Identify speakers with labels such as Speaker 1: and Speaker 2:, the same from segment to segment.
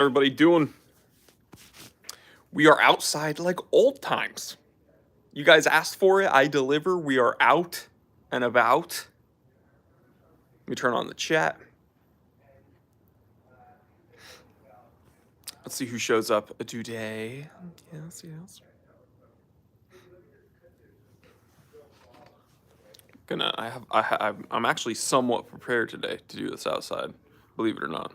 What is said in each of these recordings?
Speaker 1: Everybody doing? We are outside like old times. You guys asked for it. I deliver. We are out and about. Let me turn on the chat. Let's see who shows up today. Yes. I'm actually somewhat prepared today to do this outside. Believe it or not.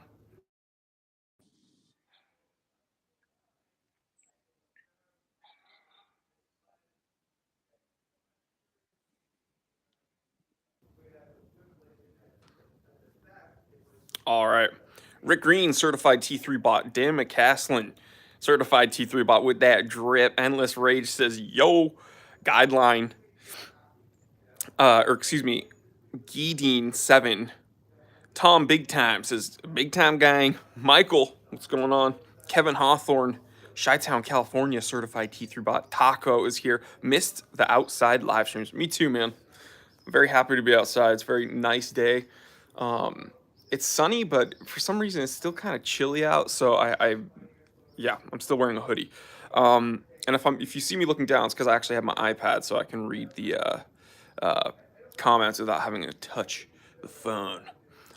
Speaker 1: All right. Rick Green, certified T3 bot. Dan McCaslin, certified T3 bot with that drip. Endless Rage says, yo, guideline. Or excuse me, Geedine7. Tom Big Time says, Big Time Gang. Michael, what's going on? Kevin Hawthorne, Chi-Town, California, certified T3 bot. Taco is here. Missed the outside live streams. Me too, man. I'm very happy to be outside. It's a very nice day. It's sunny, but for some reason it's still kind of chilly out. So I'm still wearing a hoodie. And if you see me looking down, it's because I actually have my iPad, so I can read the comments without having to touch the phone.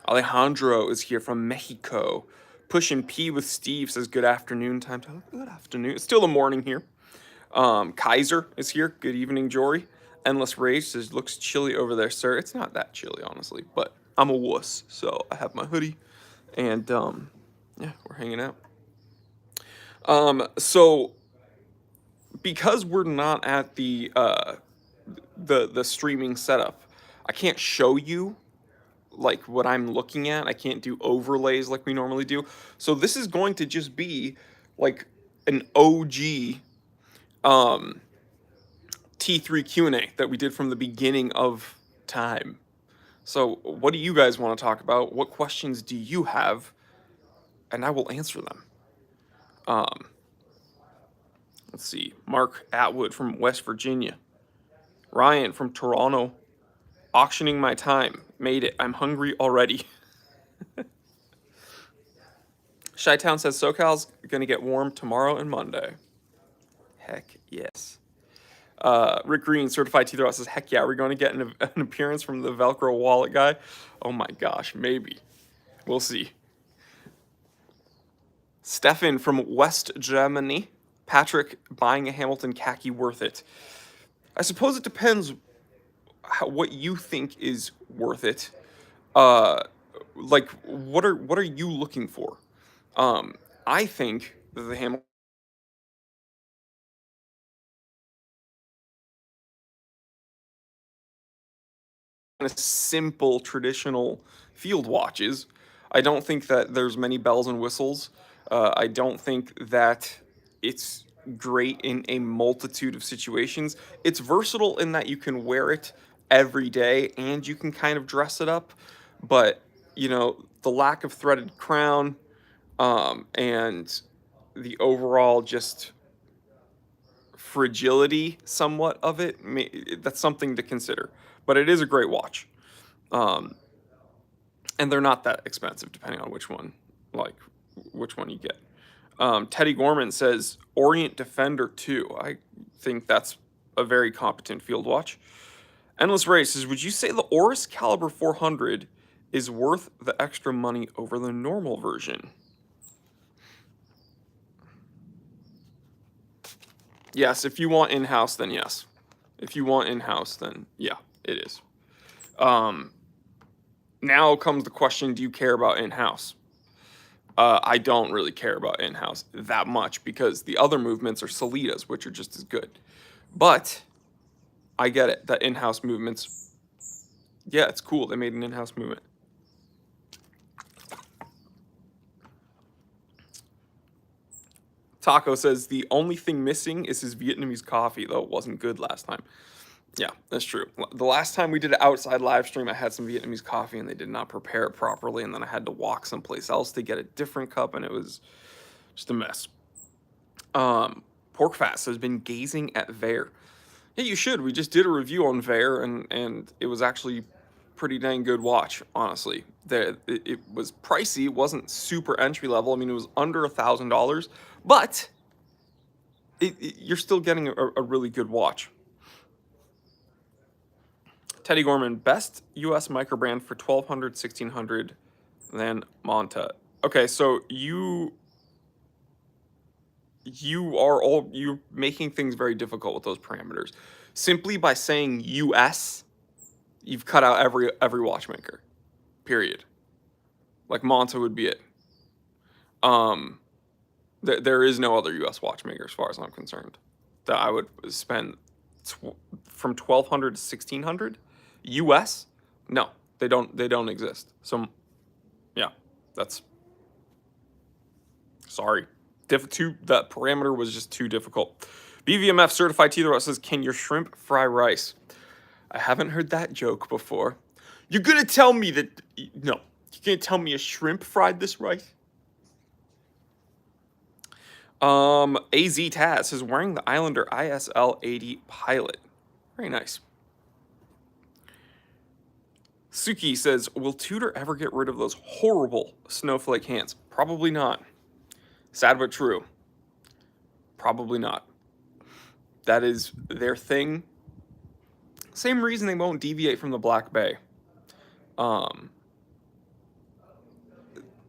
Speaker 1: Alejandro is here from Mexico. Pushing P with Steve says good afternoon time. Good afternoon. It's still the morning here. Kaiser is here. Good evening, Jory. Endless Rage says looks chilly over there, sir. It's not that chilly, honestly, but I'm a wuss, so I have my hoodie, and yeah, we're hanging out. So because we're not at the streaming setup, I can't show you like what I'm looking at. I can't do overlays like we normally do. So this is going to just be like an OG T3 Q&A that we did from the beginning of time. So what do you guys want to talk about? What questions do you have? And I will answer them. Let's see. Mark Atwood from West Virginia. Ryan from Toronto. Auctioning my time. Made it. I'm hungry already. Chi-Town says SoCal's going to get warm tomorrow and Monday. Heck yes. Rick Green, certified T3 says, heck yeah, we're going to get an appearance from the Velcro wallet guy. Oh my gosh, maybe. We'll see. Stefan from West Germany. Patrick, buying a Hamilton khaki worth it? I suppose it depends what you think is worth it. Like what are you looking for? I think that the Hamilton simple traditional field watches. I don't think that there's many bells and whistles. I don't think that it's great in a multitude of situations. It's versatile in that you can wear it every day and you can kind of dress it up. But, you know, the lack of threaded crown and the overall just fragility somewhat of it, that's something to consider. But it is a great watch. And they're not that expensive depending on which one you get. Teddy Gorman says Orient Defender 2. I think that's a very competent field watch. Endless Race says, would you say the Oris Caliber 400 is worth the extra money over the normal version? Yes, if you want in-house, then yes. If you want in-house, then yeah, it is. Now comes the question, do you care about in-house? I don't really care about in-house that much because the other movements are Solitas, which are just as good. But I get it, that in-house movements, yeah, it's cool. They made an in-house movement. Taco says the only thing missing is his Vietnamese coffee, though it wasn't good last time. Yeah, that's true. The last time we did an outside live stream, I had some Vietnamese coffee and they did not prepare it properly, and then I had to walk someplace else to get a different cup, and it was just a mess. Porkfast has been gazing at Vare. Yeah, you should. We just did a review on Vare, and it was actually pretty dang good watch, honestly. It was pricey. It wasn't super entry level. I mean, it was under $1,000, but you're still getting a really good watch. Teddy Gorman, best U.S. microbrand for 1,200, 1,600, then Monta. Okay, so you're making things very difficult with those parameters. Simply by saying U.S., you've cut out every watchmaker. Period. Like Monta would be it. There is no other U.S. watchmaker, as far as I'm concerned, that I would spend from 1,200 to 1,600 U.S. No, they don't exist. So, yeah, that's sorry. That parameter was just too difficult. BVMF certified teeter says, "Can your shrimp fry rice?" I haven't heard that joke before. You're gonna tell me that no? You're gonna tell me a shrimp fried this rice? AZ Taz is wearing the Islander ISL 80 Pilot. Very nice. Suki says, will Tudor ever get rid of those horrible snowflake hands? Probably not. Sad but true. Probably not. That is their thing. Same reason they won't deviate from the Black Bay.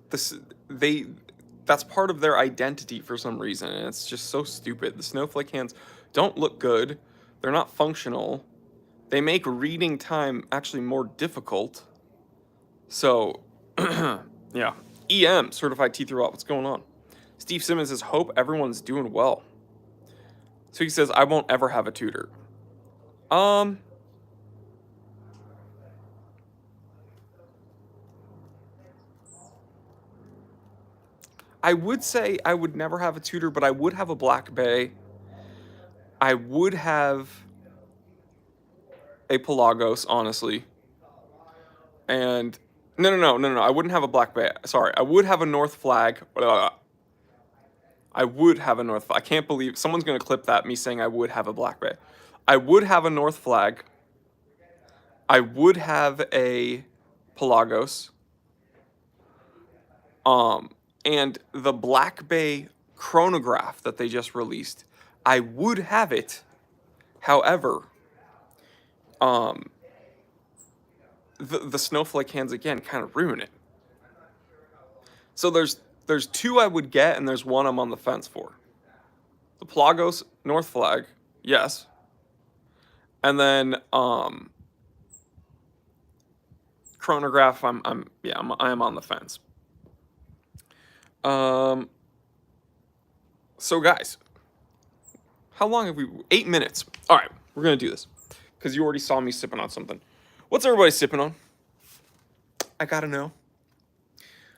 Speaker 1: That's part of their identity for some reason, and it's just so stupid. The snowflake hands don't look good. They're not functional. They make reading time actually more difficult. So, yeah. EM, certified T throughout. What's going on? Steve Simmons says, hope everyone's doing well. So he says, I won't ever have a Tudor. I would say I would never have a Tudor, but I would have a Black Bay. I would have a Pelagos, honestly. And no. I wouldn't have a Black Bay. Sorry, I would have a North Flag. I would have a North Flag. I can't believe someone's gonna clip that, me saying I would have a Black Bay. I would have a North Flag. I would have a Pelagos. And the Black Bay chronograph that they just released, I would have it. However, the snowflake hands again kind of ruin it. So there's two I would get, and there's one I'm on the fence for. The Pelagos North Flag, yes. And then chronograph, I am on the fence. So guys, how long have we? 8 minutes. All right, we're gonna do this because you already saw me sipping on something. What's everybody sipping on? I gotta know.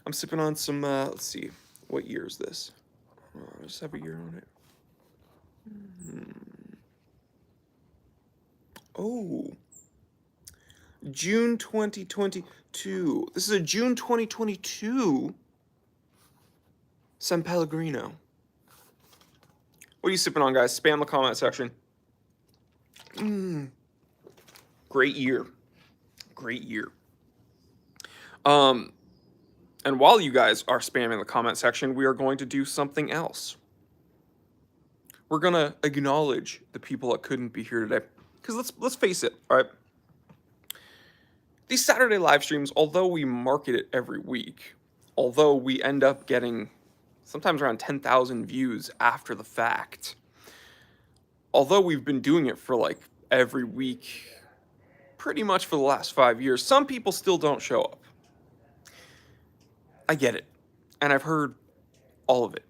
Speaker 1: I'm sipping on some. Let's see, what year is this? Does it have a year on it? Oh, June 2022. This is a June 2022 San Pellegrino. What are you sipping on, guys? Spam the comment section. Great year. Great year. And while you guys are spamming the comment section, we are going to do something else. We're going to acknowledge the people that couldn't be here today. Because let's face it, all right? These Saturday live streams, although we market it every week, although we end up getting sometimes around 10,000 views after the fact, although we've been doing it for like every week, pretty much for the last 5 years, some people still don't show up. I get it. And I've heard all of it.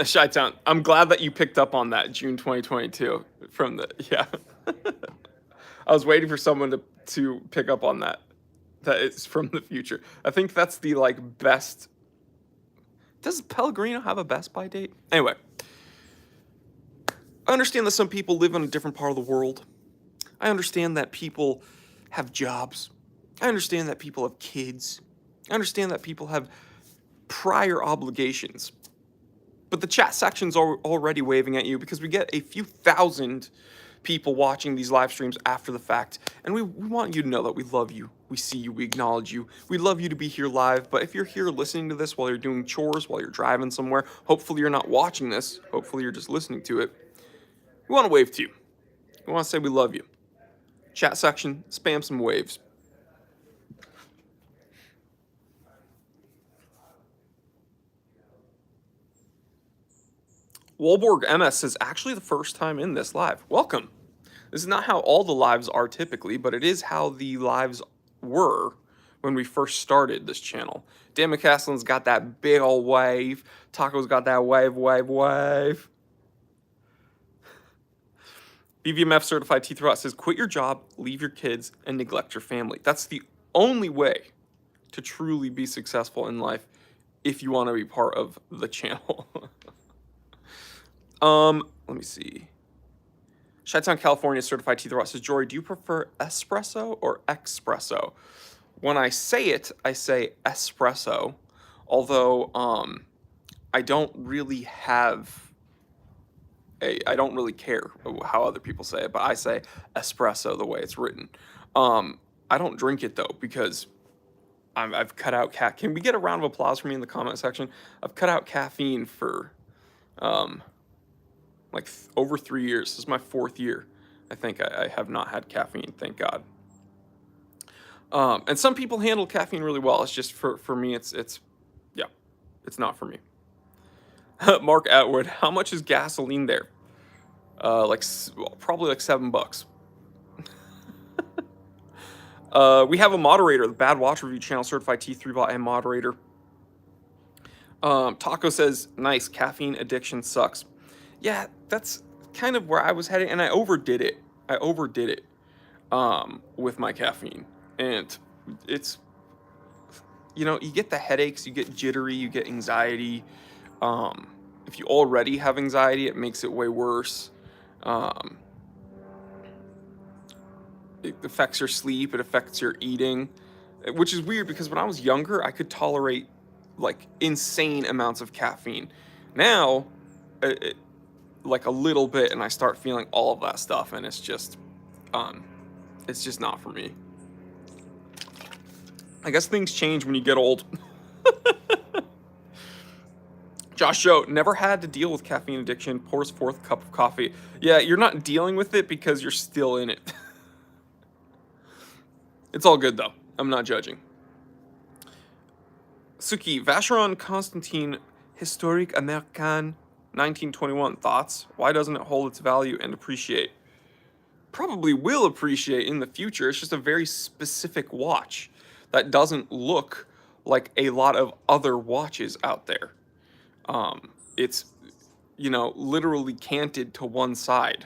Speaker 1: Chi-Town, I'm glad that you picked up on that June 2022 from the, yeah. I was waiting for someone to pick up on that. That it's from the future. I think that's the like best. Does Pellegrino have a best by date? Anyway, I understand that some people live in a different part of the world. I understand that people have jobs. I understand that people have kids. I understand that people have prior obligations. But the chat section's already waving at you because we get a few thousand people watching these live streams after the fact, and we want you to know that we love you, we see you, we acknowledge you. We'd love you to be here live, but if you're here listening to this while you're doing chores, while you're driving somewhere, hopefully you're not watching this, hopefully you're just listening to it, we want to wave to you. We want to say we love you. Chat section, spam some waves. Wolborg MS is actually the first time in this live. Welcome. This is not how all the lives are typically, but it is how the lives were when we first started this channel. Dan McCaslin's got that big old wave. Taco's got that wave. BVMF certified T3 says, quit your job, leave your kids, and neglect your family. That's the only way to truly be successful in life if you want to be part of the channel. Let me see. Chi-Town, California certified T3 says, Jory, do you prefer espresso or espresso? When I say it, I say espresso, although I don't really care how other people say it, but I say espresso the way it's written. I don't drink it though because I've cut out Can we get a round of applause for me in the comment section? I've cut out caffeine for like over 3 years. This is my 4th year. I think I have not had caffeine, thank God. And some people handle caffeine really well. It's just for me, it's not for me. Mark Atwood, how much is gasoline there? Probably like $7. We have a moderator, the Bad Watch Review channel, certified T3 bot and moderator. Taco says, nice, caffeine addiction sucks. Yeah, that's kind of where I was heading, and I overdid it. With my caffeine. And it's, you get the headaches, you get jittery, you get anxiety. If you already have anxiety, it makes it way worse. It affects your sleep, it affects your eating, which is weird because when I was younger, I could tolerate like insane amounts of caffeine. Now, like a little bit, and I start feeling all of that stuff, and it's just not for me. I guess things change when you get old. Josh Show, never had to deal with caffeine addiction, pours forth cup of coffee. Yeah, you're not dealing with it because you're still in it. It's all good though. I'm not judging. Suki, Vacheron Constantin Historique Américain 1921. Thoughts? Why doesn't it hold its value and appreciate? Probably will appreciate in the future. It's just a very specific watch that doesn't look like a lot of other watches out there. It's literally canted to one side,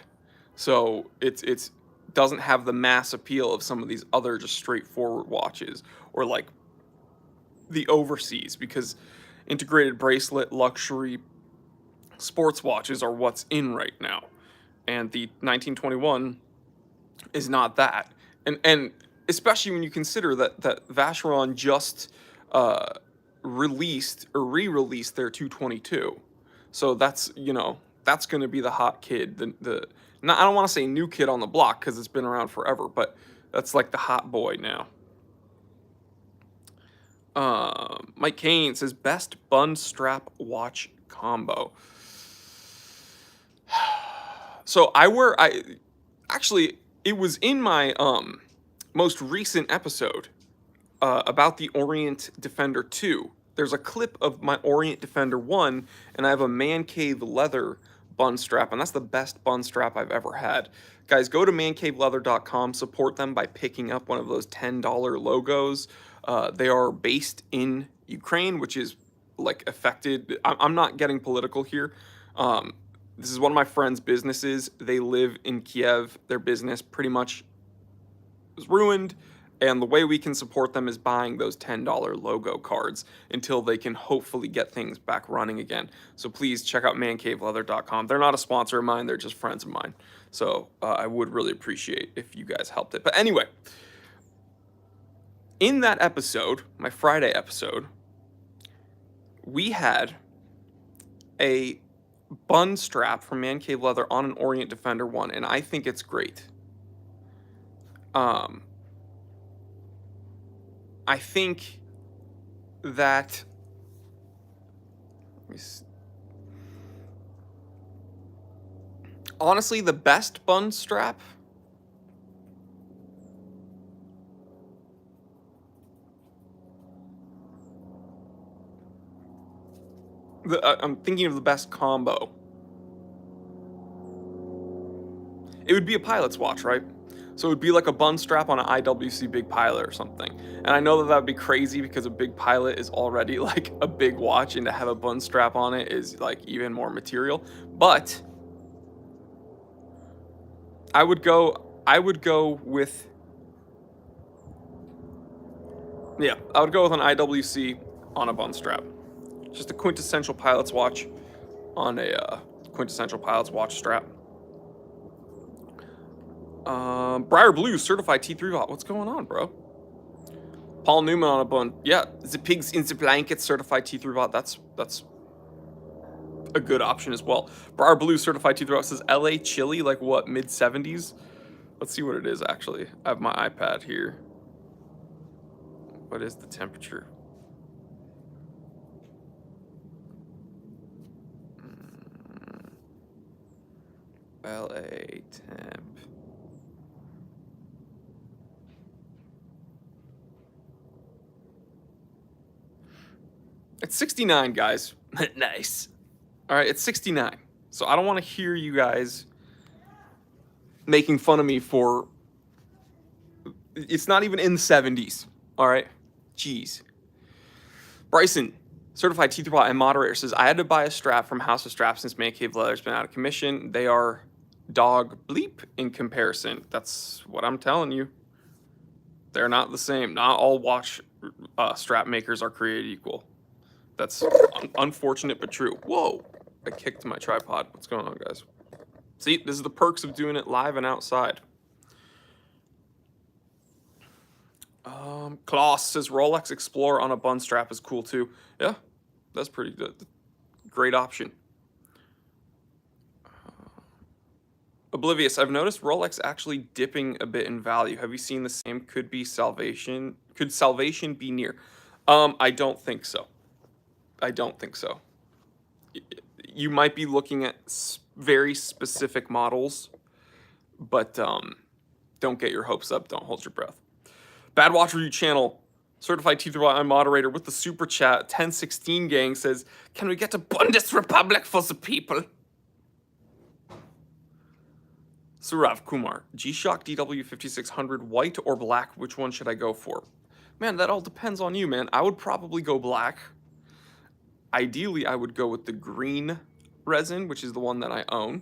Speaker 1: so it's doesn't have the mass appeal of some of these other just straightforward watches, or like the overseas, because integrated bracelet luxury sports watches are what's in right now, and the 1921 is not that. And especially when you consider that Vacheron just released or re-released their 222, so that's going to be the hot kid. I don't want to say new kid on the block because it's been around forever, but that's like the hot boy now. Mike Kane says best bun strap watch combo. So it was in my most recent episode about the Orient Defender 2. There's a clip of my Orient Defender 1, and I have a man cave leather bun strap, and that's the best bun strap I've ever had. Guys, go to mancaveleather.com, support them by picking up one of those $10 logos. They are based in Ukraine, which is like affected. I'm not getting political here. This is one of my friends' businesses. They live in Kiev. Their business pretty much was ruined, and the way we can support them is buying those $10 logo cards until they can hopefully get things back running again. So please check out mancaveleather.com. They're not a sponsor of mine. They're just friends of mine. So I would really appreciate if you guys helped it. But anyway, in that episode, my Friday episode, we had a bun strap from Man Cave Leather on an Orient Defender 1, and I think it's great. I think that honestly, the best bun strap I'm thinking of the best combo. It would be a pilot's watch, right? So it would be like a bun strap on an IWC Big Pilot or something. And I know that would be crazy because a Big Pilot is already like a big watch, and to have a bun strap on it is like even more material. But I would go with I would go with an IWC on a bun strap. Just a quintessential pilot's watch on a quintessential pilot's watch strap. Briar Blue certified T3 bot. What's going on, bro? Paul Newman on a bun. Yeah, the Pigs in the Blanket certified T3 bot. That's a good option as well. Briar Blue certified T3 bot says LA chilly, like what, mid 70s? Let's see what it is actually. I have my iPad here. What is the temperature? LA temp. It's 69, guys. Nice. All right, it's 69. So I don't want to hear you guys making fun of me for... It's not even in the 70s. All right? Jeez. Bryson, certified T3 bot and moderator, says, I had to buy a strap from House of Straps since Man Cave Leather's been out of commission. They are dog bleep in comparison. That's what I'm telling you. They're not the same. Not all watch strap makers are created equal. That's unfortunate but true. Whoa, I kicked my tripod. What's going on, guys? See, this is the perks of doing it live and outside. Klaus says Rolex Explorer on a bun strap is cool too. Yeah, that's pretty good. Great option. Oblivious, I've noticed Rolex actually dipping a bit in value. Have you seen the same? Could salvation be near? I don't think so. I don't think so. You might be looking at very specific models, but don't get your hopes up. Don't hold your breath. Bad Watch Review Channel, certified T3 moderator with the super chat, 1016 gang says, can we get a Bundesrepublik for the people? Surav Kumar, G-Shock DW5600, white or black? Which one should I go for? Man, that all depends on you, man. I would probably go black. Ideally, I would go with the green resin, which is the one that I own.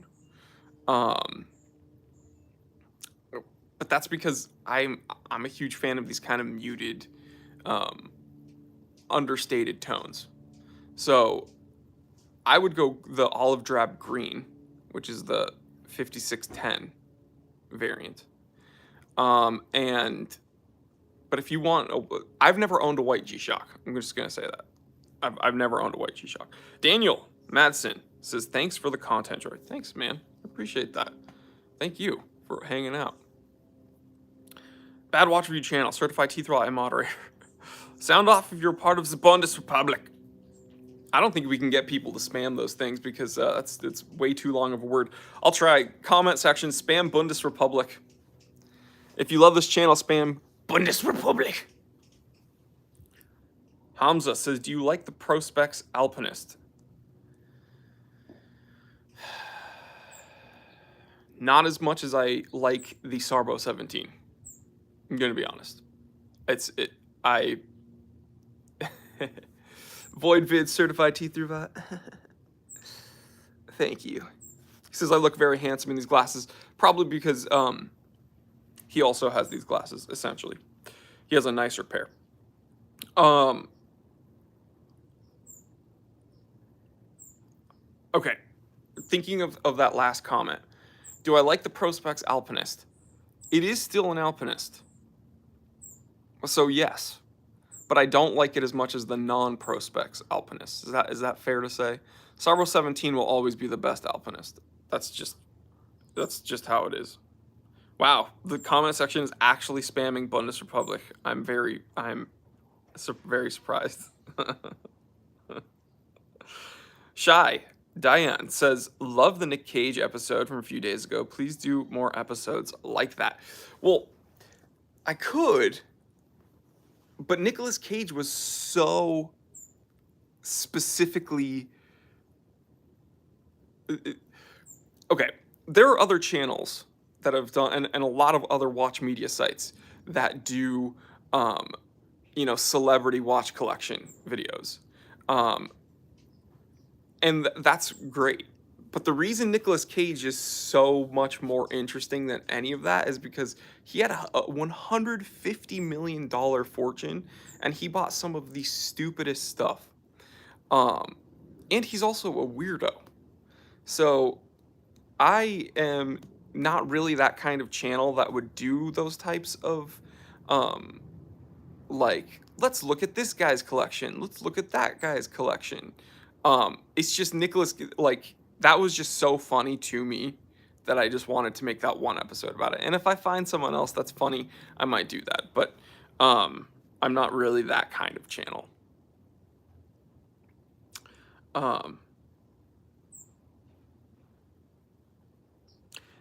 Speaker 1: But that's because I'm a huge fan of these kind of muted, understated tones. So I would go the olive drab green, which is the 5610 variant. But if you want, I've never owned a white G-Shock. I'm just gonna say that. I've never owned a white G-Shock. Daniel Madsen says, thanks for the content, Troy. Thanks, man. Appreciate that. Thank you for hanging out. Bad Watch Review Channel, certified T3 moderator. Sound off if you're part of the Bundesrepublik. I don't think we can get people to spam those things because it's way too long of a word. I'll try. Comment section, spam Bundesrepublik. If you love this channel, spam Bundesrepublik. Hamza says, do you like the Prospex Alpinist? Not as much as I like the Sarbo 17. I'm gonna be honest. Void Vid certified T3 bot. Thank you. He says I look very handsome in these glasses, probably because he also has these glasses. Essentially, he has a nicer pair. Okay, thinking of that last comment. Do I like the Prospex Alpinist? It is still an Alpinist. So yes, but I don't like it as much as the non-Prospex Alpinist. Is that fair to say? Sarbro 17 will always be the best Alpinist. That's just how it is. Wow, the comment section is actually spamming Bundesrepublik. I'm very surprised. Shy Diane says, "Love the Nick Cage episode from a few days ago. Please do more episodes like that." Well, I could, but Nicolas Cage was so specifically okay. There are other channels that have done, and a lot of other watch media sites that do, celebrity watch collection videos. And that's great. But the reason Nicolas Cage is so much more interesting than any of that is because he had a $150 million fortune, and he bought some of the stupidest stuff. And he's also a weirdo. So I am not really that kind of channel that would do those types of, like, let's look at this guy's collection. Let's look at that guy's collection. It's just Nicholas, like, that was just so funny to me that I just wanted to make that one episode about it. And if I find someone else that's funny, I might do that. But I'm not really that kind of channel.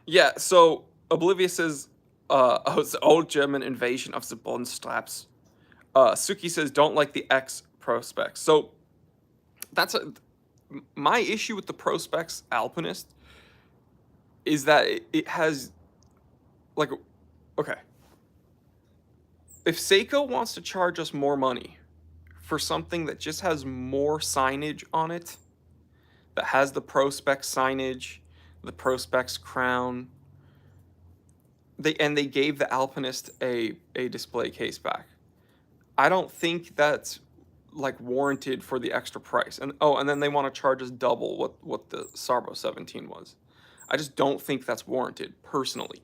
Speaker 1: Yeah, so Oblivious says, it's old German invasion of the Bond straps. Suki says, don't like the X Prospex. So my issue with the Prospex Alpinist is that it has, like, okay. If Seiko wants to charge us more money for something that just has more signage on it, that has the Prospex signage, the Prospex crown, they gave the Alpinist a display case back. I don't think that's like warranted for the extra price. And then they want to charge us double what the Sarbro 17 was. I just don't think that's warranted, personally.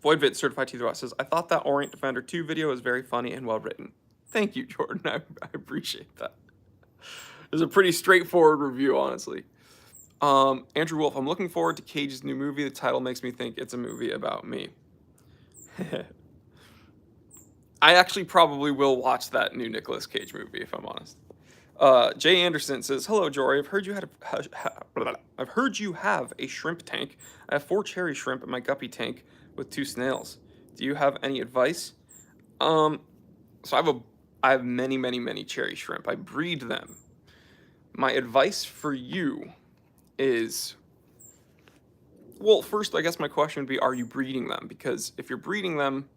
Speaker 1: Voidvid Certified T3 says, I thought that Orient Defender 2 video was very funny and well written. Thank you, Jordan. I appreciate that. It was a pretty straightforward review, honestly. Andrew Wolf, I'm looking forward to Cage's new movie. The title makes me think it's a movie about me. I actually probably will watch that new Nicolas Cage movie, if I'm honest. Jay Anderson says, hello, Jory. I've heard you have a shrimp tank. I have 4 cherry shrimp in my guppy tank with 2 snails. Do you have any advice? So I have many cherry shrimp. I breed them. My advice for you is, well, first, I guess my question would be, are you breeding them? Because if you're breeding them,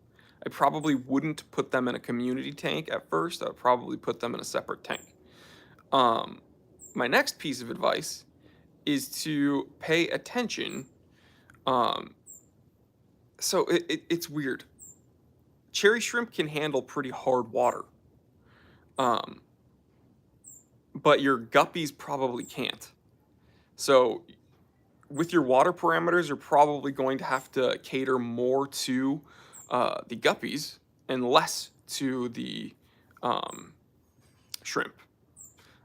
Speaker 1: I probably wouldn't put them in a community tank at first. I would probably put them in a separate tank. My next piece of advice is to pay attention. So it's weird. Cherry shrimp can handle pretty hard water. But your guppies probably can't. So with your water parameters, you're probably going to have to cater more to the guppies and less to the shrimp.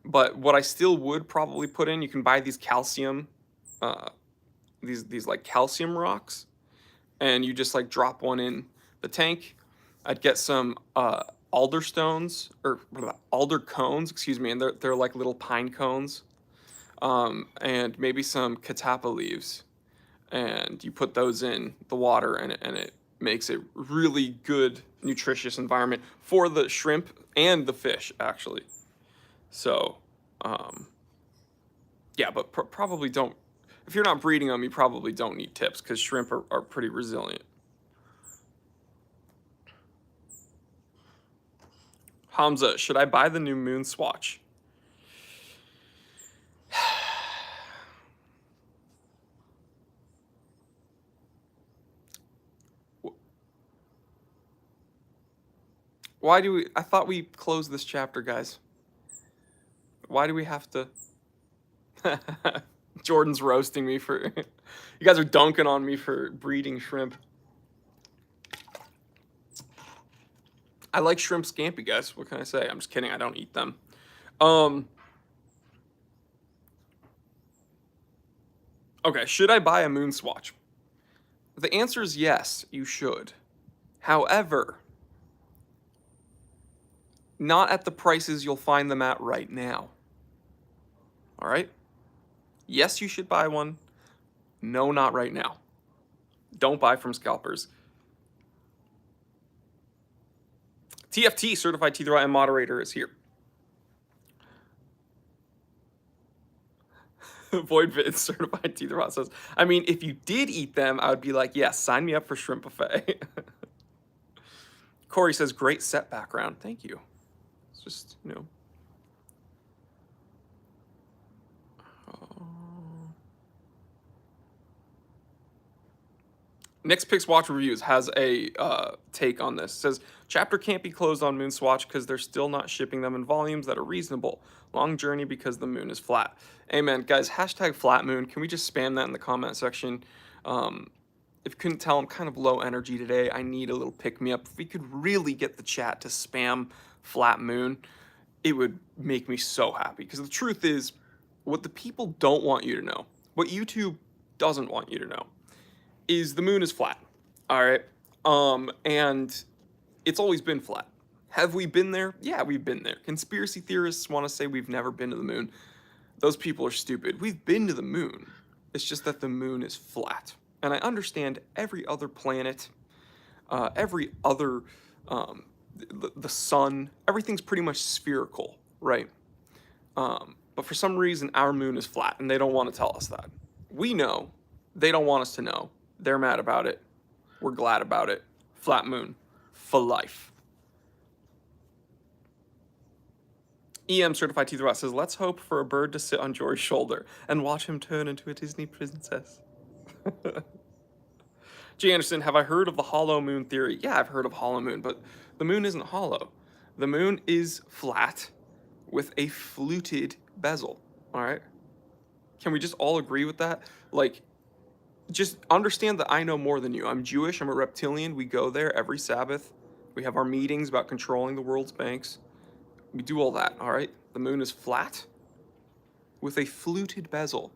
Speaker 1: But what I still would probably put in, you can buy these calcium, these like calcium rocks, and you just like drop one in the tank. I'd get some alder stones, or alder cones, excuse me, and they're like little pine cones, and maybe some catappa leaves, and you put those in the water, and it makes a really good, nutritious environment for the shrimp and the fish, actually. So, yeah, but probably don't, if you're not breeding them, you probably don't need tips, because shrimp are pretty resilient. Hamza, should I buy the new MoonSwatch? Why do we, I thought we closed this chapter, guys. Why do we have to? Jordan's roasting me for, you guys are dunking on me for breeding shrimp. I like shrimp scampi, guys. What can I say? I'm just kidding. I don't eat them. Okay, should I buy a MoonSwatch? The answer is yes, you should. However, not at the prices you'll find them at right now. All right? Yes, you should buy one. No, not right now. Don't buy from scalpers. TFT, Certified Teeth Rot and Moderator, is here. Voidvid, Certified Teeth Rot says, I mean, if you did eat them, I would be like, yes, sign me up for shrimp buffet. Corey says, great set background. Thank you. It's just, you know. Nick's Picks Watch Reviews has a take on this. It says, chapter can't be closed on MoonSwatch because they're still not shipping them in volumes that are reasonable. Long journey because the moon is flat. Amen. Guys, hashtag flat moon. Can we just spam that in the comment section? If you couldn't tell, I'm kind of low energy today. I need a little pick-me-up. If we could really get the chat to spam flat moon, it would make me so happy. Because the truth is, what the people don't want you to know, what YouTube doesn't want you to know, is the moon is flat. All right. And it's always been flat. Have we been there? Yeah, we've been there. Conspiracy theorists want to say we've never been to the moon. Those people are stupid. We've been to the moon. It's just that the moon is flat. And I understand every other planet, every other, the sun, everything's pretty much spherical, right? But for some reason, our moon is flat, and they don't want to tell us that. We know. They don't want us to know. They're mad about it. We're glad about it. Flat moon for life. EM Certified Teeth Rot says, let's hope for a bird to sit on Jory's shoulder and watch him turn into a Disney princess. G. Anderson, have I heard of the hollow moon theory? Yeah, I've heard of hollow moon, but the moon isn't hollow. The moon is flat with a fluted bezel, all right? Can we just all agree with that? Like, just understand that I know more than you. I'm Jewish, I'm a reptilian. We go there every Sabbath. We have our meetings about controlling the world's banks. We do all that, all right? The moon is flat with a fluted bezel,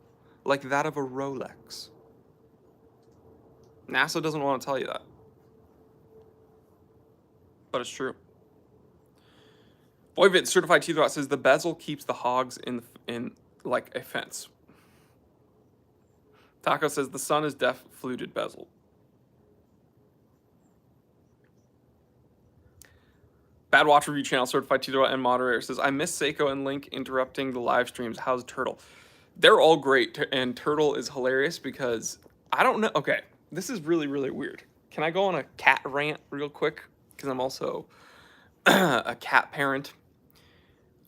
Speaker 1: like that of a Rolex. NASA doesn't want to tell you that. But it's true. Voivit, Certified Teeth Rot says, the bezel keeps the hogs in like a fence. Taco says, the sun is deaf fluted bezel. Bad Watch Review Channel, Certified Teeth Rot and Moderator says, I miss Seiko and Link interrupting the live streams. How's Turtle? They're all great, and Turtle is hilarious because, I don't know, okay, this is really, really weird. Can I go on a cat rant real quick? Because I'm also a cat parent.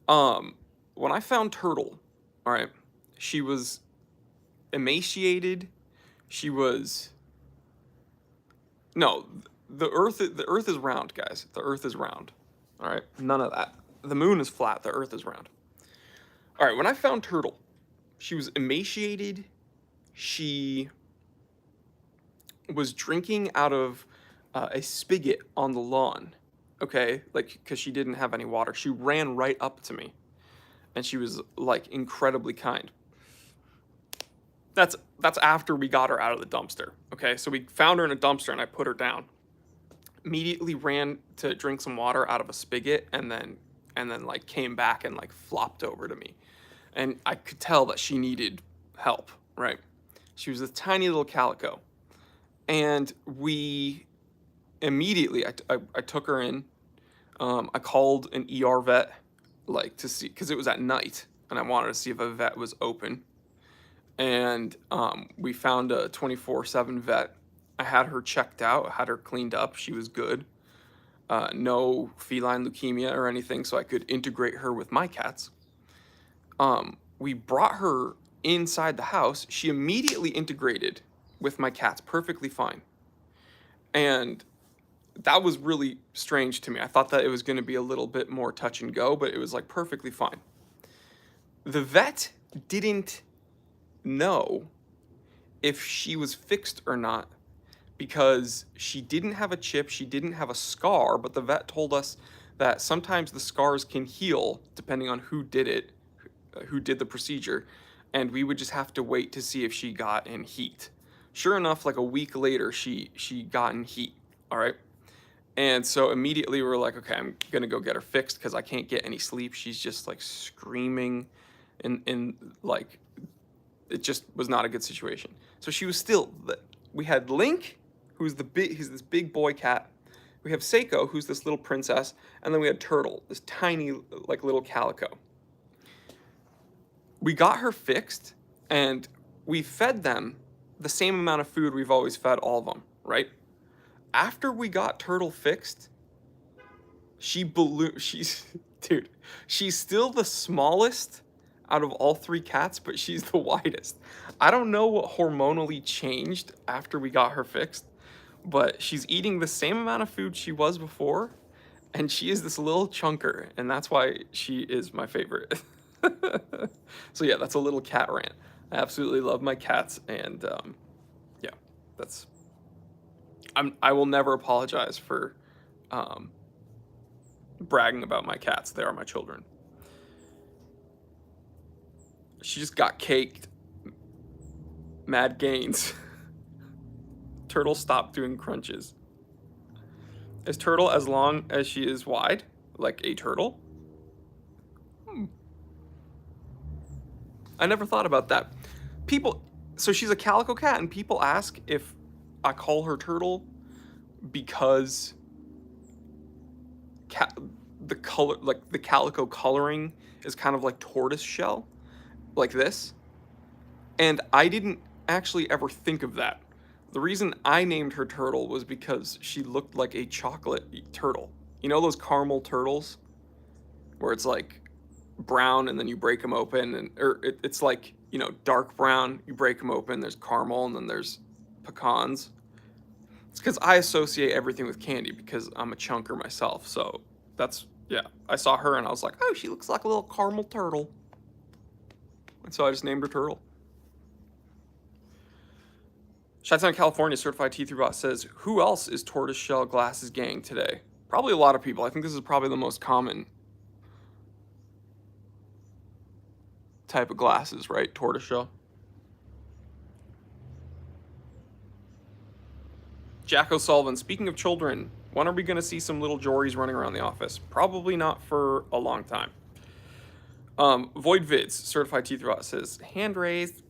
Speaker 1: When I found Turtle, all right, she was emaciated. She was, no, the earth is round, guys. The earth is round. All right, none of that. The moon is flat. The earth is round. All right, when I found Turtle, she was emaciated. She was drinking out of a spigot on the lawn, okay? Like, because she didn't have any water. She ran right up to me, and she was, like, incredibly kind. That's after we got her out of the dumpster, okay? So we found her in a dumpster, and I put her down. Immediately ran to drink some water out of a spigot, and then like, came back and, like, flopped over to me. And I could tell that she needed help, right? She was a tiny little calico. And we immediately, I took her in. I called an ER vet, like, to see, because it was at night, and I wanted to see if a vet was open. And we found a 24/7 vet. I had her checked out, had her cleaned up. She was good. No feline leukemia or anything, so I could integrate her with my cats. We brought her inside the house. She immediately integrated with my cats perfectly fine. And that was really strange to me. I thought that it was going to be a little bit more touch and go, but it was like perfectly fine. The vet didn't know if she was fixed or not because she didn't have a chip, she didn't have a scar, but the vet told us that sometimes the scars can heal depending on who did it, who did the procedure, and we would just have to wait to see if she got in heat. Sure enough, like a week later, she got in heat. All right. And so immediately we were like, okay, I'm gonna go get her fixed because I can't get any sleep. She's just like screaming, and like it just was not a good situation. So she was still. We had Link, he's this big boy cat. We have Seiko, who's this little princess, and then we had Turtle, this tiny like little calico. We got her fixed, and we fed them the same amount of food we've always fed all of them, right? After we got Turtle fixed, she's dude, she's still the smallest out of all three cats, but she's the widest. I don't know what hormonally changed after we got her fixed, but she's eating the same amount of food she was before, and she is this little chunker, and that's why she is my favorite. So yeah, that's a little cat rant. I absolutely love my cats, and yeah, that's I will never apologize for bragging about my cats. They are my children. She just got caked. Mad gains. Turtle stopped doing crunches. Is Turtle as long as she is wide? Like a turtle? I never thought about that. So she's a calico cat, and people ask if I call her Turtle because the color, like the calico coloring is kind of like tortoise shell, like this. And I didn't actually ever think of that. The reason I named her Turtle was because she looked like a chocolate turtle. You know those caramel turtles? Where it's like brown and then you break them open, it's like, you know, dark brown, you break them open, there's caramel, and then there's pecans. It's because I associate everything with candy because I'm a chunker myself. So that's, yeah, I saw her and I was like, oh, she looks like a little caramel turtle. And so I just named her Turtle. Chi-Town, California, certified T3 bot says, who else is tortoiseshell glasses gang today? Probably a lot of people. I think this is probably the most common type of glasses, right? Tortoiseshell. Jack O'Sullivan, speaking of children, when are we going to see some little Jories running around the office? Probably not for a long time. Void Vids, certified T3 bot says, hand raised.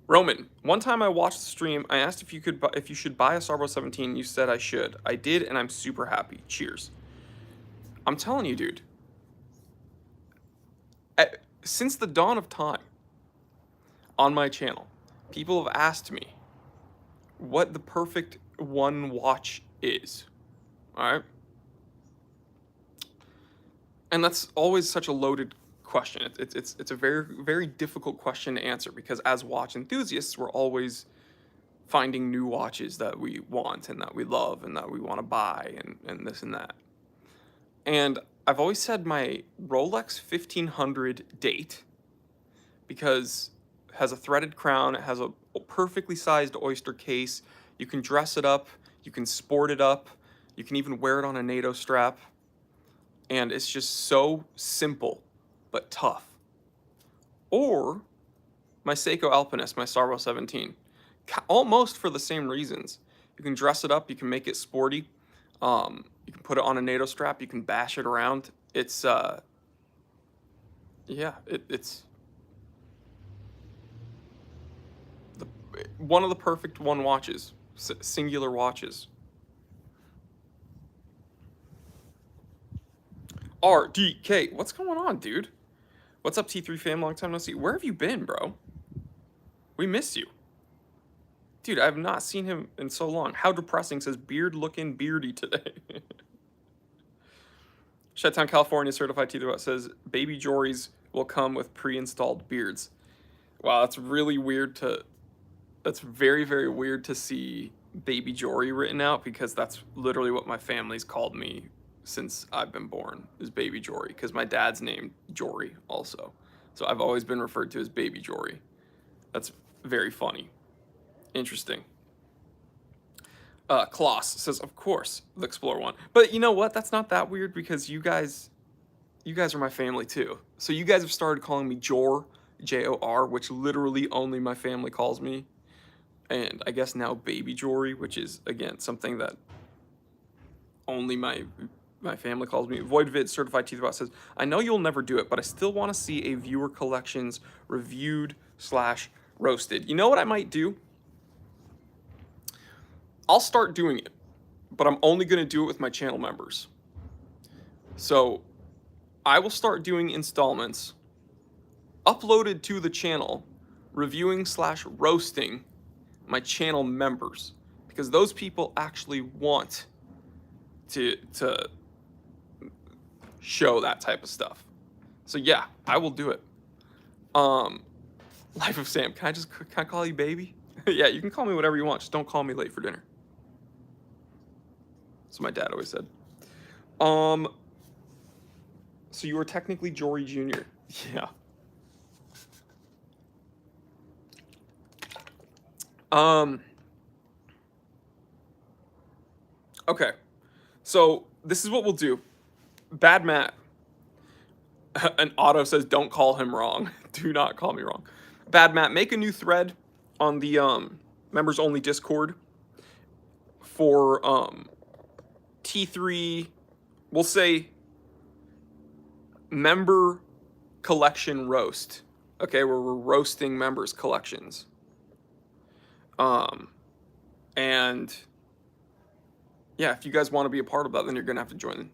Speaker 1: Roman, one time I watched the stream, I asked if you should buy a Starbucks 17, you said I should. I did, and I'm super happy. Cheers. I'm telling you, dude. Since the dawn of time, on my channel, people have asked me what the perfect one watch is. All right? And that's always such a loaded question. It's a very, very difficult question to answer because as watch enthusiasts, we're always finding new watches that we want and that we love and that we want to buy and this and that. And I've always said my Rolex 1500 date, because it has a threaded crown, it has a perfectly sized oyster case, you can dress it up, you can sport it up, you can even wear it on a NATO strap, and it's just so simple but tough. Or my Seiko Alpinist, my Starbo 17, almost for the same reasons. You can dress it up, you can make it sporty, you can put it on a NATO strap, you can bash it around. It's yeah, it's one of the perfect one watches, singular watches. RDK, what's going on, dude? What's up, T3 fam? Long time no see. Where have you been, bro? We miss you. Dude, I have not seen him in so long. How depressing, says beard looking beardy today. Chi-Town, California, certified T3 says baby Jories will come with pre-installed beards. Wow, that's really weird to... That's very, very weird to see baby Jory written out because that's literally what my family's called me since I've been born, is baby Jory, because my dad's named Jory also. So I've always been referred to as baby Jory. That's very funny. Interesting. Kloss says, of course, the Explorer one. But you know what? That's not that weird because you guys are my family too. So you guys have started calling me Jor, Jor, which literally only my family calls me. And I guess now Baby Jory, which is again something that only my family calls me. Voidvid Certified Teeth Bot says, I know you'll never do it, but I still want to see a viewer collections reviewed slash roasted. You know what I might do? I'll start doing it, but I'm only going to do it with my channel members. So I will start doing installments uploaded to the channel, reviewing slash roasting my channel members, because those people actually want to show that type of stuff. So yeah, I will do it. Life of Sam, can I call you baby? Yeah, you can call me whatever you want, just don't call me late for dinner. That's what my dad always said. So you were technically Jory Jr. Yeah. Okay. So this is what we'll do. Bad Matt. And Otto says, don't call him wrong. Do not call me wrong. Bad Matt, make a new thread on the members only Discord for T3, we'll say member collection roast. Okay, where we're roasting members' collections. And yeah, if you guys want to be a part of that, then you're gonna have to join.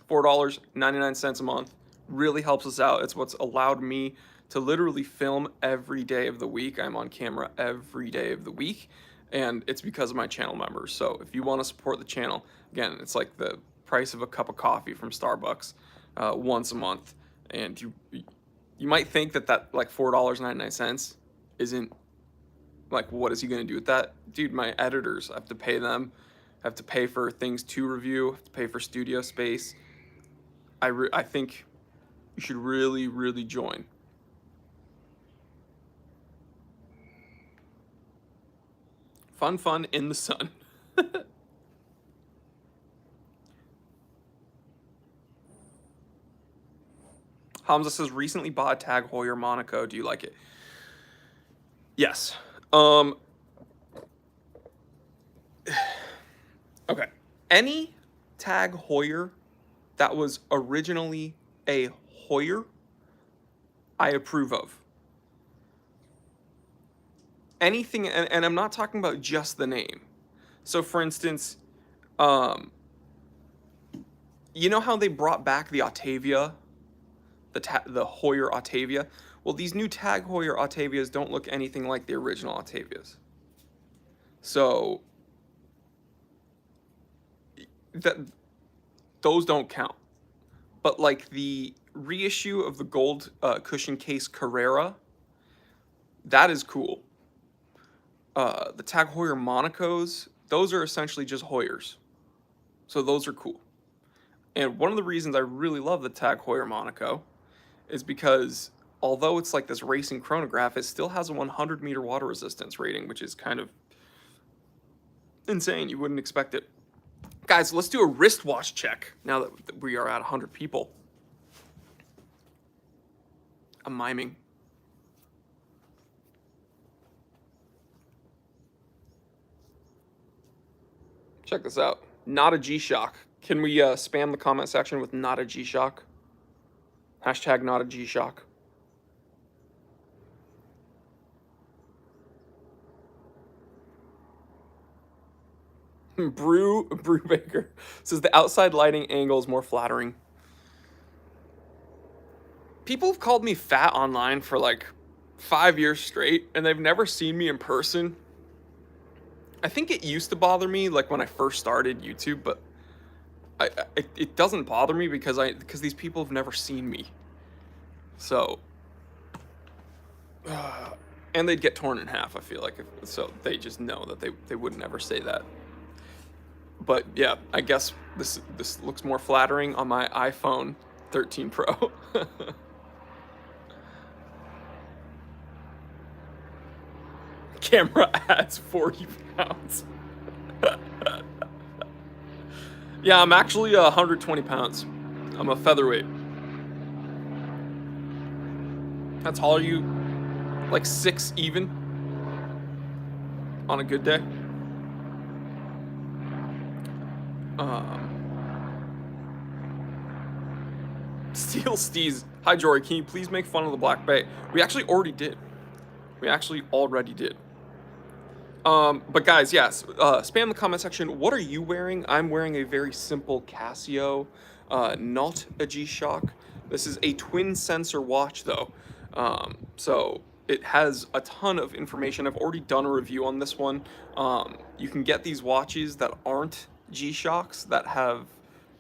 Speaker 1: $4.99 a month really helps us out. It's what's allowed me to literally film every day of the week. I'm on camera every day of the week, and it's because of my channel members. So if you want to support the channel, again, it's like the price of a cup of coffee from Starbucks once a month. And you might think that like $4.99 isn't like, what is he going to do with that? Dude, my editors, I have to pay them. I have to pay for things to review. I have to pay for studio space. I think you should really, really join. Fun in the sun. Hamza says, recently bought a Tag Heuer Monaco. Do you like it? Yes. Okay. Any Tag Heuer that was originally a Heuer, I approve of. Anything, and I'm not talking about just the name. So for instance, you know how they brought back the Octavia, the Heuer Octavia? Well, these new Tag Heuer Octavias don't look anything like the original Octavias. So those don't count. But like the reissue of the gold cushion case Carrera, that is cool. The Tag Heuer Monacos, those are essentially just Heuers. So those are cool. And one of the reasons I really love the Tag Heuer Monaco is because although it's like this racing chronograph, it still has a 100-meter water resistance rating, which is kind of insane. You wouldn't expect it. Guys, let's do a wristwatch check now that we are at 100 people. I'm miming. Check this out. Not a G-Shock. Can we spam the comment section with not a G-Shock? Hashtag not a G-Shock. Brew Baker says the outside lighting angle is more flattering. People have called me fat online for like 5 years straight, and they've never seen me in person. I think it used to bother me like when I first started YouTube, but it doesn't bother me because these people have never seen me. So, and they'd get torn in half. I feel like so they just know that they would never say that. But yeah, I guess this looks more flattering on my iPhone 13 Pro. camera adds 40 pounds. Yeah, I'm actually 120 pounds. I'm a featherweight. How tall are you? Like 6 even? On a good day? Steel Steez. Hi, Jory. Can you please make fun of the Black Bay? We actually already did. But guys, yes, spam the comment section. What are you wearing? I'm wearing a very simple Casio, not a G-Shock. This is a twin sensor watch though. So it has a ton of information. I've already done a review on this one. You can get these watches that aren't G-Shocks that have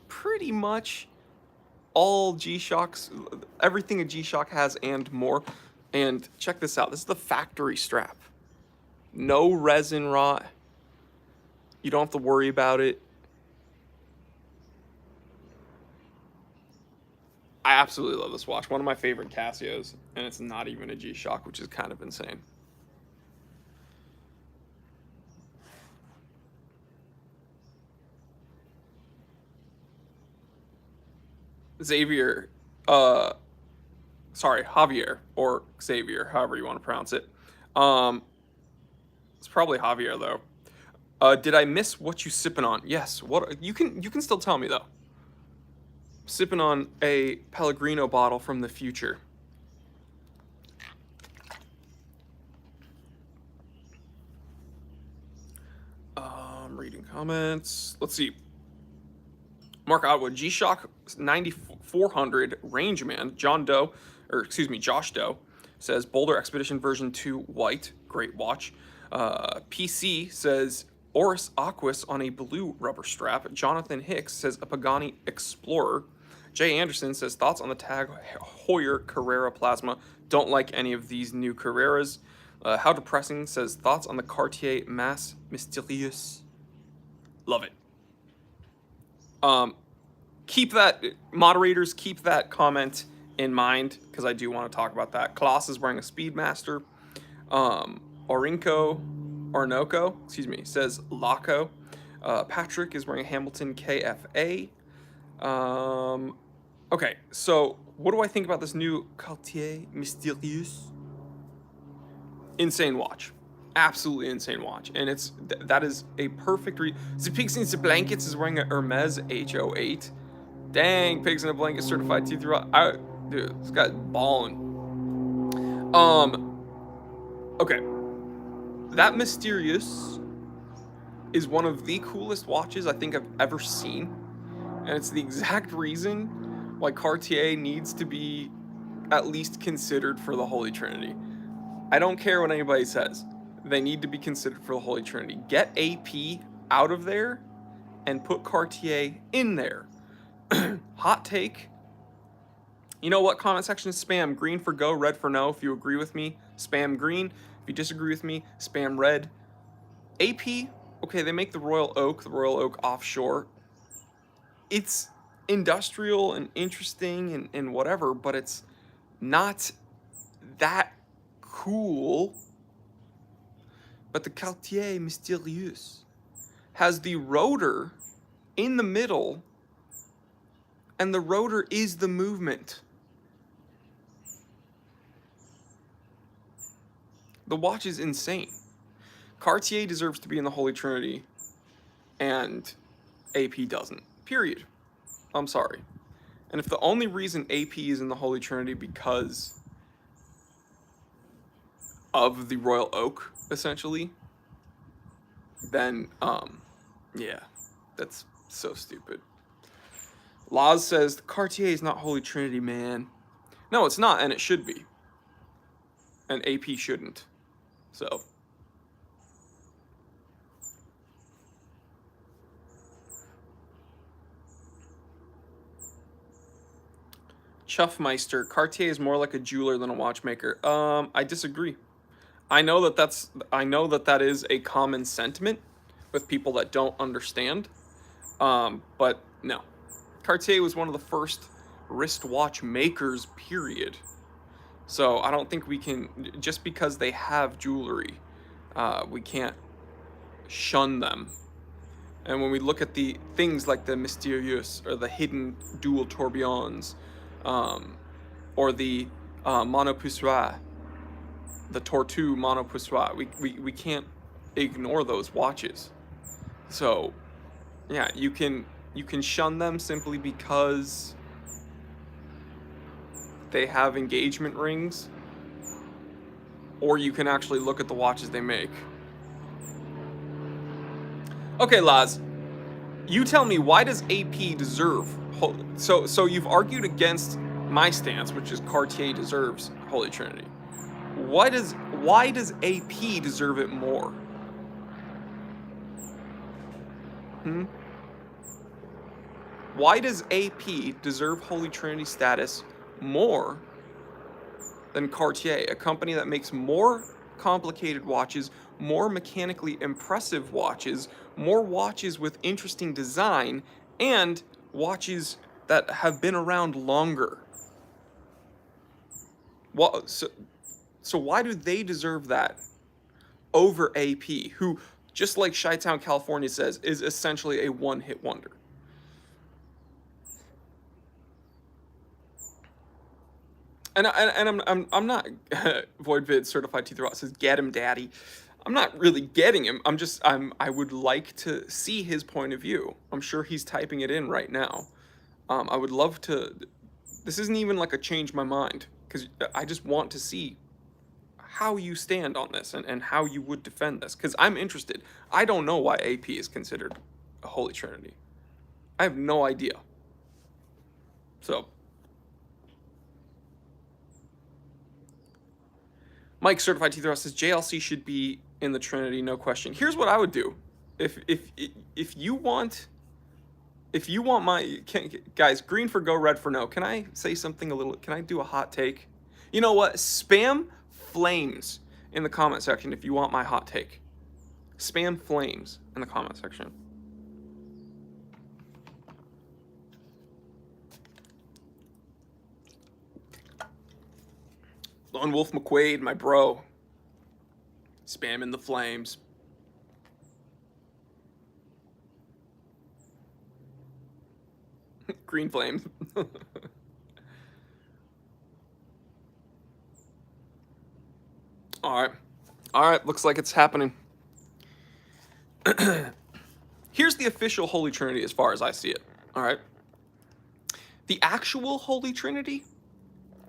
Speaker 1: pretty much all G-Shocks, everything a G-Shock has and more. And check this out. This is the factory strap. No resin rot. You don't have to worry about it. I absolutely love this watch. One of my favorite Casios, and it's not even a G-Shock, which is kind of insane. Xavier, sorry, Javier, or Xavier, however you want to pronounce it. It's probably Javier though. Did I miss what you sipping on? Yes. What you can still tell me though. Sipping on a Pellegrino bottle from the future. Reading comments. Let's see. Mark Atwood, G-Shock 9400 Rangeman, Josh Doe says Boulder Expedition version 2 white, great watch. PC says Oris Aquis on a blue rubber strap. Jonathan Hicks says a Pagani Explorer. Jay Anderson says thoughts on the Tag Heuer Carrera Plasma. Don't like any of these new Carreras. How depressing says thoughts on the Cartier Mass Mysterious. Love it. Keep that, moderators, keep that comment in mind because I do want to talk about that. Klaus is wearing a Speedmaster. Orinoco, says Laco. Patrick is wearing a Hamilton KFA. Okay, so what do I think about this new Cartier Mysterious? Insane watch. Absolutely insane watch. And that is a perfect The Pigs in the Blankets is wearing a Hermes H08. Dang, Pigs in the Blankets certified T3. Dude, this guy's balling. Okay. That Mysterious is one of the coolest watches I think I've ever seen. And it's the exact reason why Cartier needs to be at least considered for the Holy Trinity. I don't care what anybody says. They need to be considered for the Holy Trinity. Get AP out of there and put Cartier in there. Hot take. You know what? Comment section is spam. Green for go, red for no. If you agree with me, spam green. If you disagree with me, spam red. AP, okay, they make the Royal Oak offshore. It's industrial and interesting and whatever, but it's not that cool. But the Cartier Mysterious has the rotor in the middle, and the rotor is the movement. The watch is insane. Cartier deserves to be in the Holy Trinity, and AP doesn't. Period. I'm sorry. And if the only reason AP is in the Holy Trinity because of the Royal Oak, essentially, then, yeah, that's so stupid. Laz says, Cartier is not Holy Trinity, man. No, it's not, and it should be. And AP shouldn't. So. Chuffmeister, Cartier is more like a jeweler than a watchmaker. I disagree. I know that is a common sentiment with people that don't understand. But no. Cartier was one of the first wristwatch makers, period. So I don't think we can, just because they have jewelry, We can't shun them. And when we look at the things like the mysterious or the hidden dual tourbillons, or the monopoussoir, the Tortue monopoussoir, we can't ignore those watches. So, yeah, you can shun them simply because they have engagement rings, or you can actually look at the watches they make. Okay, Laz, you tell me, why does AP deserve... So you've argued against my stance, which is Cartier deserves Holy Trinity. Why does AP deserve it more? Why does AP deserve Holy Trinity status more than Cartier, a company that makes more complicated watches, more mechanically impressive watches, more watches with interesting design, and watches that have been around longer? Well, so why do they deserve that over AP, who, just like Chi-Town, California says, is essentially a one-hit wonder? And I'm not VoidVid certified Teeth Rot says get him, daddy. I'm not really getting him. I would like to see his point of view. I'm sure he's typing it in right now. I would love to. This isn't even like a change my mind, because I just want to see how you stand on this and how you would defend this, because I'm interested. I don't know why AP is considered a Holy Trinity. I have no idea. So. Mike Certified Teeth Rot says JLC should be in the Trinity, no question. Here's what I would do. If you want my guys, green for go, red for no. Can I say something a little? Can I do a hot take? You know what? Spam flames in the comment section if you want my hot take. Spam flames in the comment section. Lone Wolf McQuaid, my bro. Spamming the flames. Green flames. All right, looks like it's happening. Here's the official Holy Trinity as far as I see it. All right. The actual Holy Trinity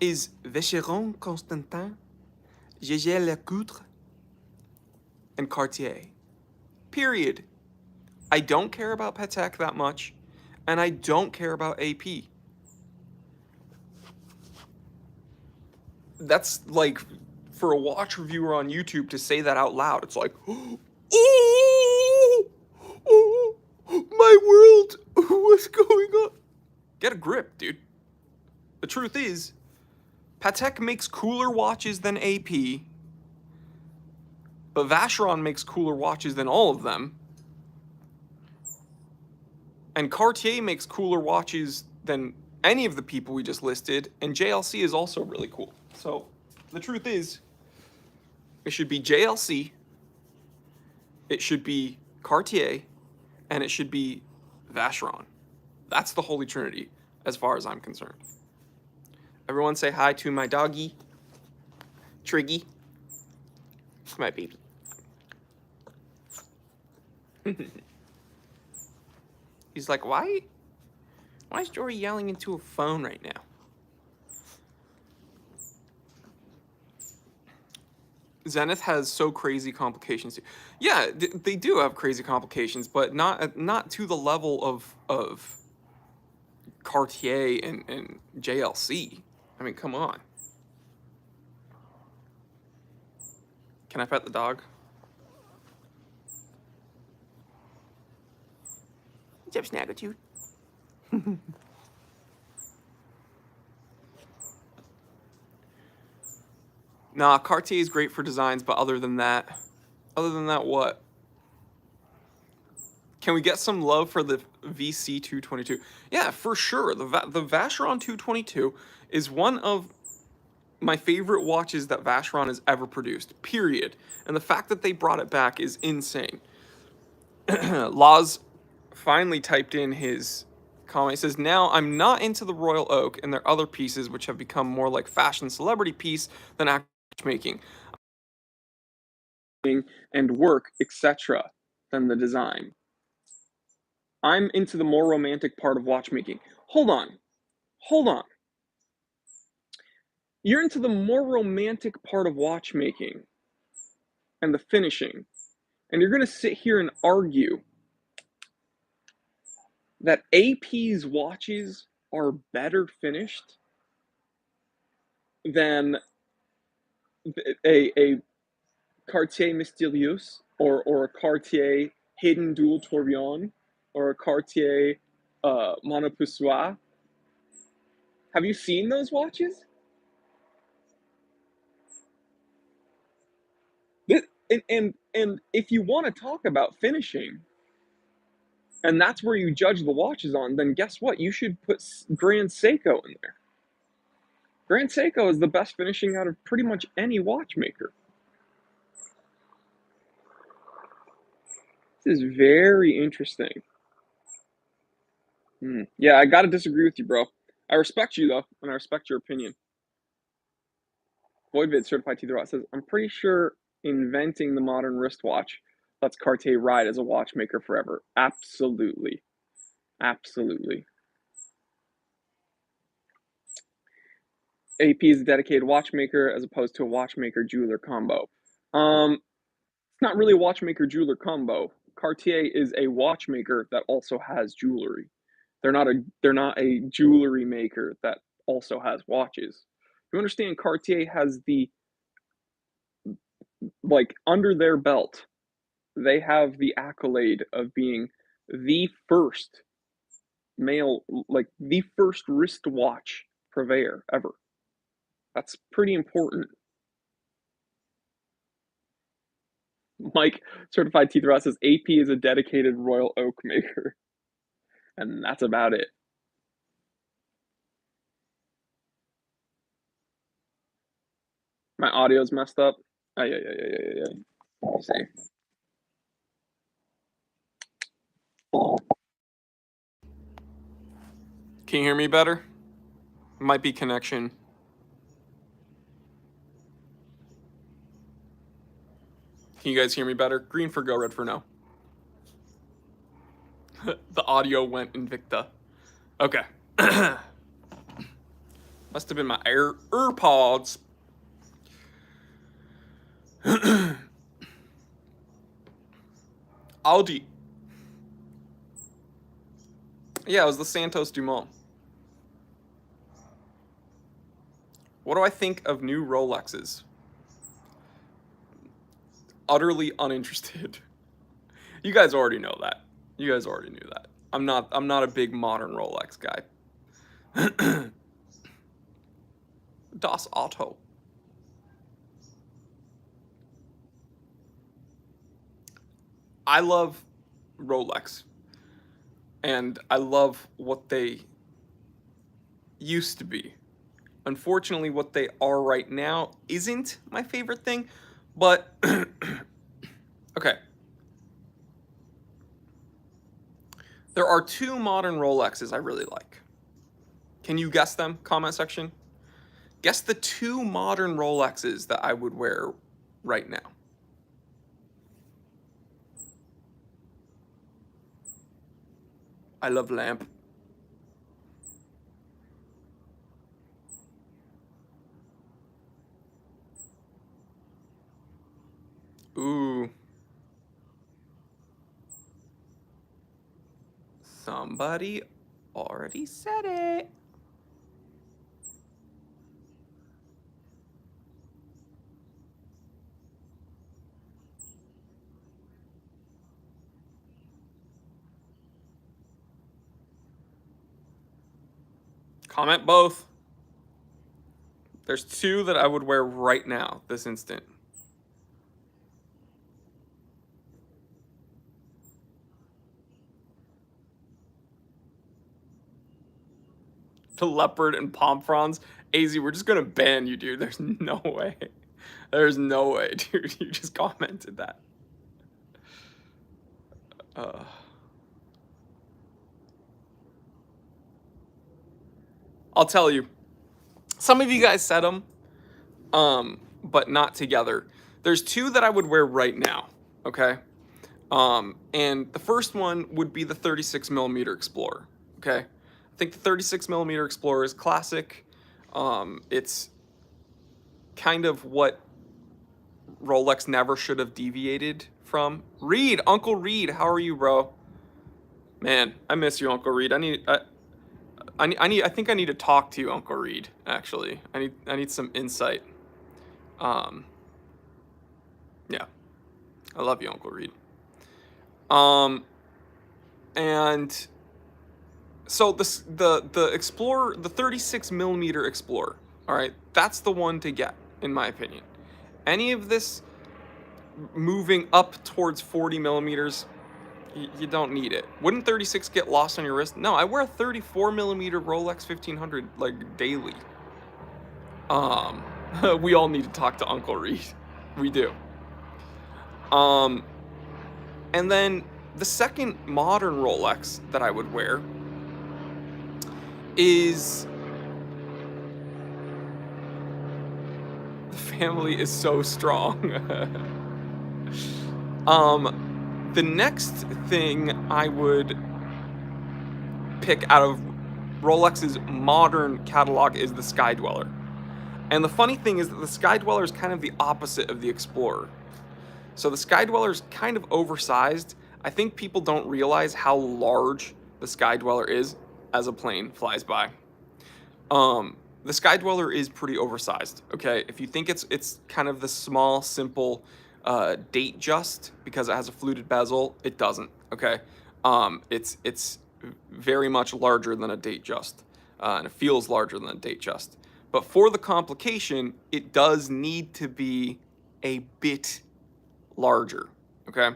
Speaker 1: is Vacheron Constantin, Jaeger LeCoultre, and Cartier. Period. I don't care about Patek that much, and I don't care about AP. That's like, for a watch reviewer on YouTube to say that out loud, it's like, oh, my world, what's going on? Get a grip, dude. The truth is, Patek makes cooler watches than AP, but Vacheron makes cooler watches than all of them, and Cartier makes cooler watches than any of the people we just listed, and JLC is also really cool. So the truth is, it should be JLC, it should be Cartier, and it should be Vacheron. That's the Holy Trinity as far as I'm concerned. Everyone say hi to my doggy, Triggy. My baby. He's like, why is Jory yelling into a phone right now? Zenith has so crazy complications. Yeah, they do have crazy complications, but not to the level of Cartier and JLC. I mean, come on. Can I pet the dog? What's up, Snaggletooth? Nah, Cartier is great for designs, but other than that, what? Can we get some love for the VC 222? Yeah, for sure. The Vacheron 222 is one of my favorite watches that Vacheron has ever produced, period. And the fact that they brought it back is insane. Laz finally typed in his comment. He says, now I'm not into the Royal Oak and their other pieces, which have become more like fashion celebrity piece than actual watchmaking and work, etc., than the design. I'm into the more romantic part of watchmaking. Hold on. Hold on. You're into the more romantic part of watchmaking and the finishing, and you're going to sit here and argue that AP's watches are better finished than a Cartier Mystérieuse or a Cartier Hidden Dual Tourbillon or a Cartier Monopoussoir. Have you seen those watches? And if you want to talk about finishing, and that's where you judge the watches on, then guess what? You should put Grand Seiko in there. Grand Seiko is the best finishing out of pretty much any watchmaker. This is very interesting. Yeah, I gotta disagree with you, bro. I respect you, though, and I respect your opinion. Voidvid Certified Teeth Rot says, I'm pretty sure inventing the modern wristwatch lets Cartier ride as a watchmaker forever. Absolutely. Absolutely. AP is a dedicated watchmaker as opposed to a watchmaker jeweler combo. It's not really a watchmaker jeweler combo. Cartier is a watchmaker that also has jewelry. They're not a jewelry maker that also has watches. You understand Cartier has the, like, under their belt, they have the accolade of being the first the first wristwatch purveyor ever. That's pretty important. Mike, Certified Teeth Rot, says AP is a dedicated Royal Oak maker. And that's about it. My audio's messed up. Yeah. Let me see. Can you hear me better? Might be connection. Can you guys hear me better? Green for go, red for no. The audio went Invicta. Okay. Must have been my AirPods. Audi. Yeah, it was the Santos Dumont. What do I think of new Rolexes? Utterly uninterested. You guys already know that. You guys already knew that. I'm not a big modern Rolex guy. Das Auto. I love Rolex. And I love what they used to be. Unfortunately, what they are right now isn't my favorite thing, but okay. There are two modern Rolexes I really like. Can you guess them? Comment section. Guess the two modern Rolexes that I would wear right now. I love lamp. Ooh. Somebody already said it. Comment both. There's two that I would wear right now, this instant. The leopard and palm fronds. AZ, we're just gonna ban you, dude. There's no way. There's no way, dude. You just commented that. I'll tell you. Some of you guys said them, but not together. There's two that I would wear right now, okay? And the first one would be the 36mm Explorer, okay? I think the 36mm Explorer is classic. It's kind of what Rolex never should have deviated from. Reed, Uncle Reed, how are you, bro? Man, I miss you, Uncle Reed. I think I need to talk to you, Uncle Reed, actually. I need some insight. Yeah. I love you, Uncle Reed. And so the Explorer, the 36mm Explorer, all right, that's the one to get, in my opinion. Any of this moving up towards 40mm, you don't need it. Wouldn't 36 get lost on your wrist? No, I wear a 34mm Rolex 1500 like daily. We all need to talk to Uncle Reed. We do. And then the second modern Rolex that I would wear is... The family is so strong. The next thing I would pick out of Rolex's modern catalog is the Sky Dweller. And the funny thing is that the Sky Dweller is kind of the opposite of the Explorer. So the Sky Dweller is kind of oversized. I think people don't realize how large the Sky Dweller is as a plane flies by. The Sky Dweller is pretty oversized, okay? If you think it's kind of the small, simple date just because it has a fluted bezel, it doesn't, okay? It's very much larger than a date just, and it feels larger than a date just. But for the complication, it does need to be a bit larger, okay?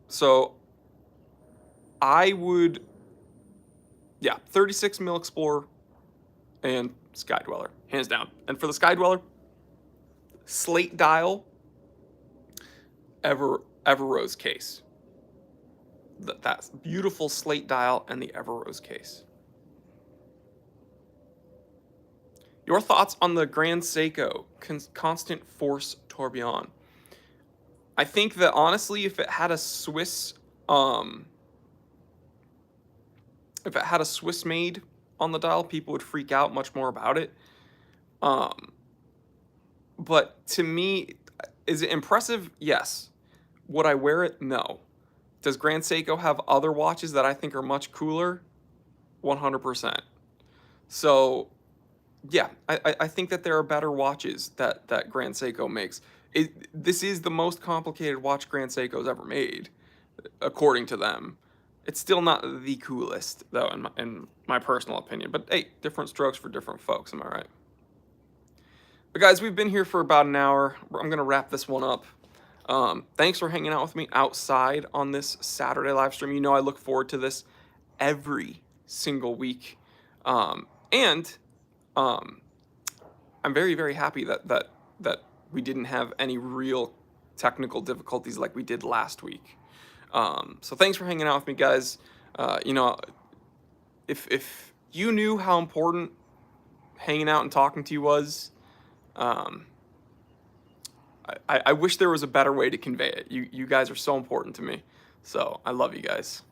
Speaker 1: So I would, yeah, 36mm Explorer and Sky Dweller, hands down. And for the Sky Dweller, slate dial, Ever Rose case. That's beautiful slate dial and the Ever Rose case. Your thoughts on the Grand Seiko Constant Force Tourbillon? I think that honestly, if it had a Swiss made on the dial, people would freak out much more about it. But to me, is it impressive? Yes. Would I wear it? No. Does Grand Seiko have other watches that I think are much cooler? 100%. So, yeah, I think that there are better watches that Grand Seiko makes. This is the most complicated watch Grand Seiko's ever made, according to them. It's still not the coolest, though, in my personal opinion. But hey, different strokes for different folks, am I right? But guys, we've been here for about an hour. I'm going to wrap this one up. Thanks for hanging out with me outside on this Saturday live stream. You know I look forward to this every single week. I'm very, very happy that we didn't have any real technical difficulties like we did last week. So thanks for hanging out with me, guys. You know, if you knew how important hanging out and talking to you was, I wish there was a better way to convey it. You guys are so important to me. So I love you guys.